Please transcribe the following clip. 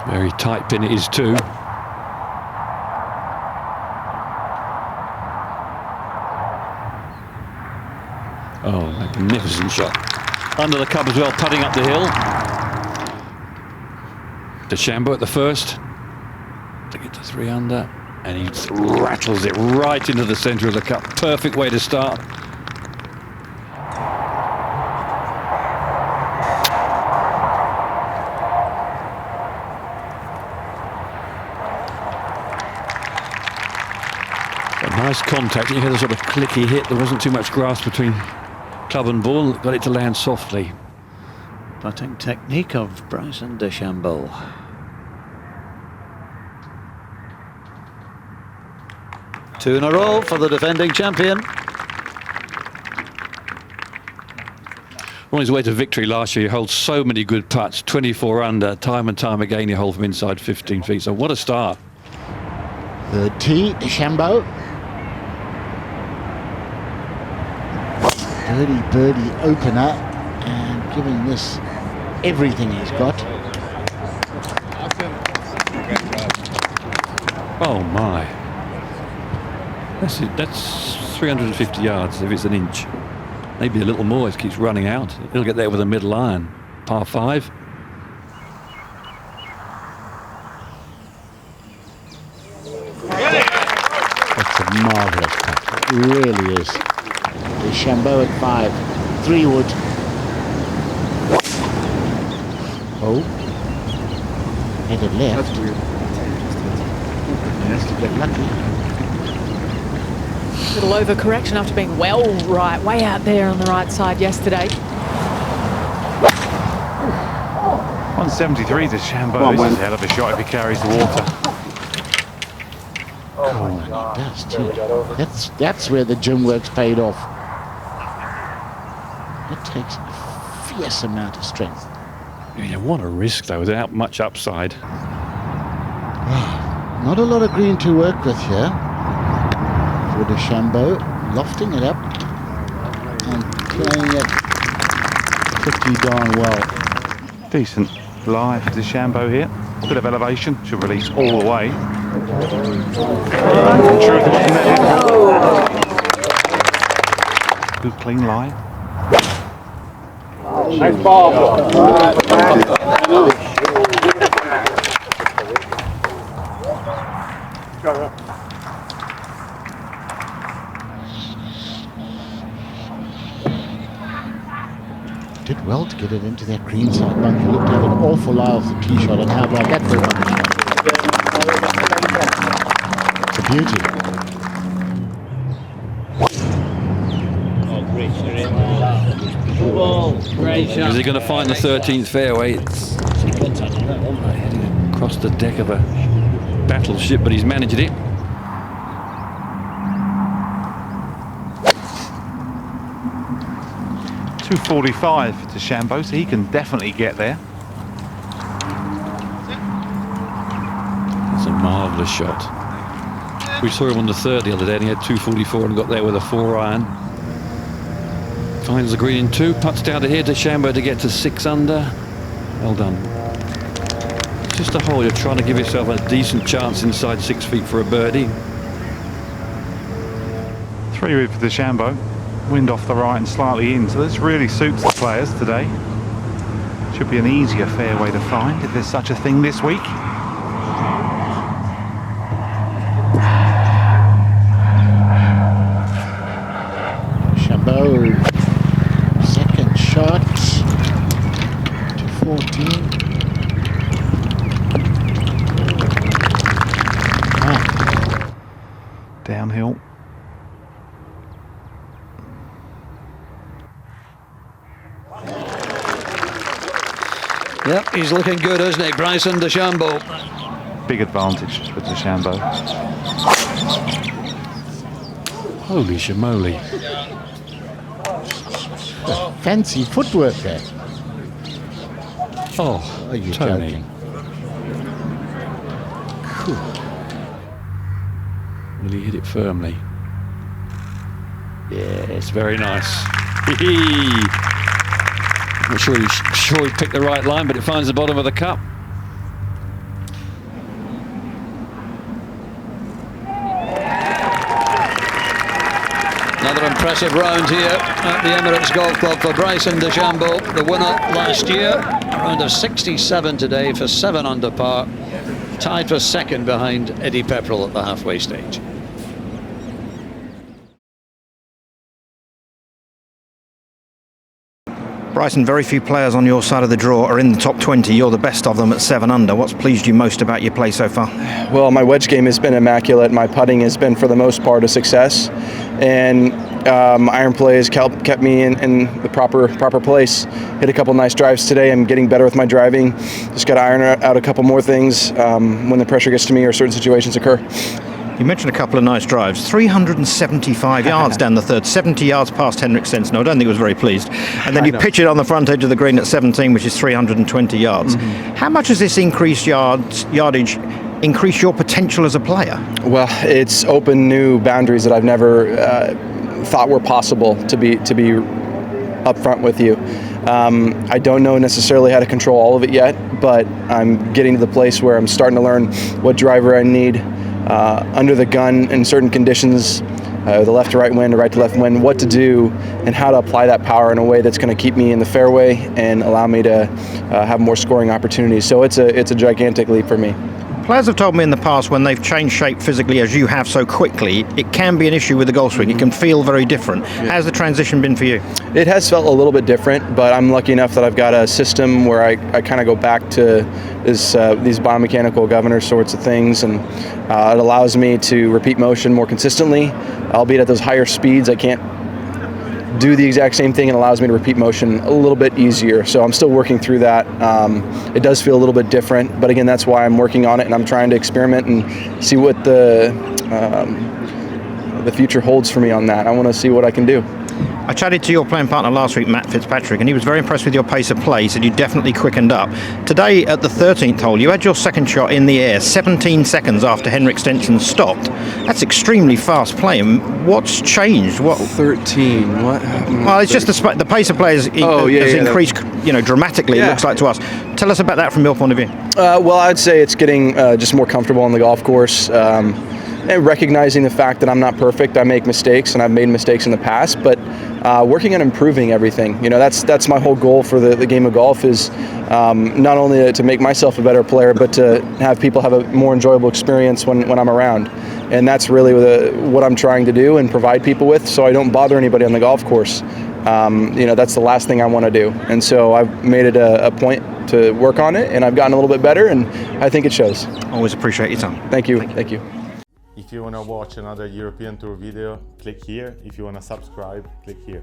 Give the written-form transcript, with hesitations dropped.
Very tight pin it is too. Oh, magnificent shot. Under the cup as well, putting up the hill. DeChambeau at the first. To get to 3 under. And he rattles it right into the centre of the cup. Perfect way to start. A nice contact. You hear the sort of clicky hit. There wasn't too much grass between club and ball. Got it to land softly. Putting technique of Bryson DeChambeau. Two in a row for the defending champion. On his way to victory last year, he holds so many good putts. 24 under, time and time again he holds from inside 15 feet. So what a start. The tee, DeChambeau. Dirty birdie opener, and giving this everything he's got. Oh my. That's it. That's 350 yards if it's an inch. Maybe a little more. It keeps running out. He'll get there with a middle iron. Par 5. That's a marvellous putt. It really is. DeChambeau at 5. 3 wood. Oh. Headed left. That's weird. Has to get lucky. Little overcorrection after being well right, way out there on the right side yesterday. 173 to DeChambeau. This is a hell of a shot if he carries the water. Oh, and he does too. That's where the gym work's paid off. It takes a fierce amount of strength. Yeah, what a risk though, without much upside. Not a lot of green to work with here. For DeChambeau, lofting it up and playing it pretty darn well. Decent lie for DeChambeau here. Bit of elevation, should release all the way. In truth, it wasn't there. Good clean lie. Nice ball. Did well to get it into that green side bunker. He looked to have an awful lie off the tee shot, and how about that for a It's a beauty. Is he going to find the 13th fairway? It's heading across the deck of a battleship, but he's managed it. .245 to DeChambeau, so he can definitely get there. It's a marvellous shot. We saw him on the third the other day, and he had .244 and got there with a 4 iron. Finds the green in 2, putts down to here to DeChambeau to get to 6 under. Well done. It's just a hole, you're trying to give yourself a decent chance inside 6 feet for a birdie. 3 wood for DeChambeau. Wind off the right and slightly in, so this really suits the players today. Should be an easier fairway to find if there's such a thing this week. DeChambeau, second shot to 14. Downhill. Yep, he's looking good, isn't he, Bryson DeChambeau? Big advantage for DeChambeau. Holy shamoly. Fancy footwork there. Oh, Are you Tony. joking? Will he hit it firmly? Yes, very nice. Not sure he picked the right line, but it finds the bottom of the cup. impressive round here at the Emirates Golf Club for Bryson DeChambeau, the winner last year. A round of 67 today for 7 under par, tied for second behind Eddie Pepperell at the halfway stage. Bryson, very few players on your side of the draw are in the top 20. You're the best of them at 7 under. What's pleased you most about your play so far? Well, my wedge game has been immaculate. My putting has been, for the most part, a success. And iron play has kept me in the proper place. Hit a couple nice drives today. I'm getting better with my driving. Just got to iron out a couple more things when the pressure gets to me or certain situations occur. You mentioned a couple of nice drives. 375 yards down the third, 70 yards past Henrik Stenson. I don't think he was very pleased. And then you pitch it on the front edge of the green at 17, which is 320 yards. How much has this increased yardage increase your potential as a player? Well, it's opened new boundaries that I've never thought were possible, to be upfront with you. I don't know necessarily how to control all of it yet, but I'm getting to the place where I'm starting to learn what driver I need under the gun in certain conditions, the left to right wind, or right to left wind, what to do and how to apply that power in a way that's going to keep me in the fairway and allow me to have more scoring opportunities. So it's a gigantic leap for me. Players have told me in the past when they've changed shape physically as you have so quickly, it can be an issue with the golf swing. It can feel very different. How's the transition been for you? It has felt a little bit different, but I'm lucky enough that I've got a system where I kind of go back to these biomechanical governor sorts of things, and it allows me to repeat motion more consistently, albeit at those higher speeds. I can't do the exact same thing, and allows me to repeat motion a little bit easier. So I'm still working through that. It does feel a little bit different, but again, that's why I'm working on it, and I'm trying to experiment and see what the future holds for me on that. I want to see what I can do. I chatted to your playing partner last week, Matt Fitzpatrick, and he was very impressed with your pace of play. He said you definitely quickened up. Today at the 13th hole, you had your second shot in the air 17 seconds after Henrik Stenson stopped. That's extremely fast play. And what's changed? What? 13. What? Well, it's just the pace of play has increased, dramatically. It looks like to us. Tell us about that from your point of view. Well, I'd say it's getting just more comfortable on the golf course. And recognizing the fact that I'm not perfect. I make mistakes, and I've made mistakes in the past, but working on improving everything. That's my whole goal for the game of golf, is not only to make myself a better player, but to have people have a more enjoyable experience when I'm around. And that's really what I'm trying to do and provide people with, so I don't bother anybody on the golf course. That's the last thing I want to do. And so I've made it a point to work on it, and I've gotten a little bit better, and I think it shows. Always appreciate your time. Thank you. Thank you. If you want to watch another European Tour video, click here. If you want to subscribe, click here.